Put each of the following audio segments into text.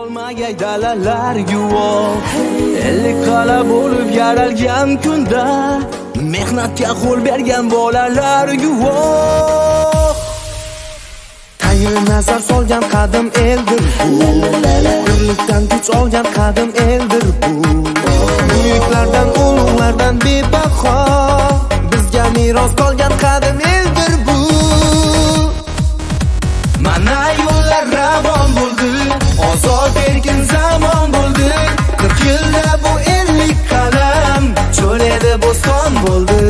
Olmagay dalalar guvoh, ellik qala bo'lib yaralgan kunda mehnatga qo'l bergan bolalar guvoh. Tayyor nazar solgan qadim eldir bu, birlikdan kuch olgan qadim eldir bu. Buyuklardan ulug'lardan bebaho bizga meros qolgan qadim eldir bu. Mana yo'llar ravon bo'ldi, ozod erkin zamon bo'ldi. 40 yilda bu 50 qalam cho'l edi, bo'ston bo'ldi.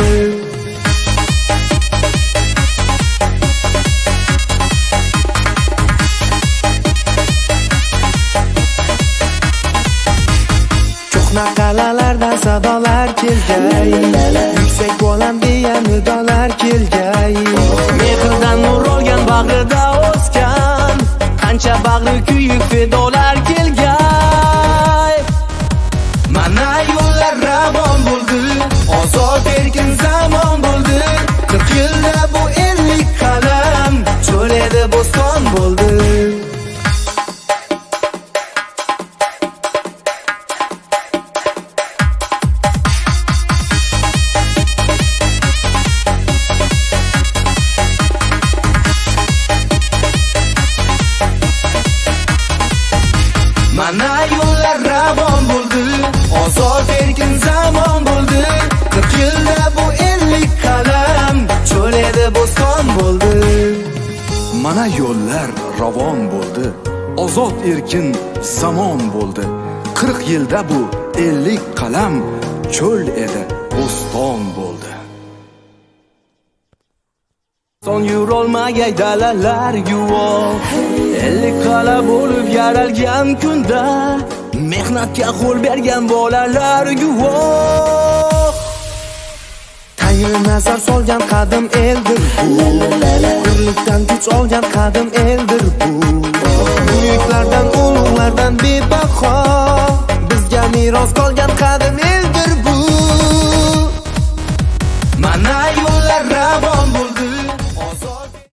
Ko'hna qal'alardan sadolar kelgay, yuksak bo'lam deya nidolar kelgay. Mehrdan nur olgan bag'rida o'sgan qancha bag'ri kuyib fidolar kelgay. Mana yo'llar ravon bo'ldi, ozod erkin zamon bo'ldi. 40 yilda bu 50 qalam cho'l edi, bo'ston bo'ldi. Mana yo'llar ravon bo'ldi, ozod erkin zamon bo'ldi. 40 yilda bu 50 qalam cho'l edi, bo'ston bo'ldi. Mana yo'llar ravon bo'ldi, ozod erkin zamon bo'ldi. 40 yilda bu 50 qalam cho'l edi, bo'ston bo'ldi. Son yurolmagay dalalar guvoh, 50 qala bo'lib yaralgan kunda mehnatga qo'l bergan bolalar guvoh. Tayyor nazar solgan qadim eldir bu, birlikdan kuch olgan qadim eldir bu. Buyuklardan ulug'lardan bebaho bizga meros qolgan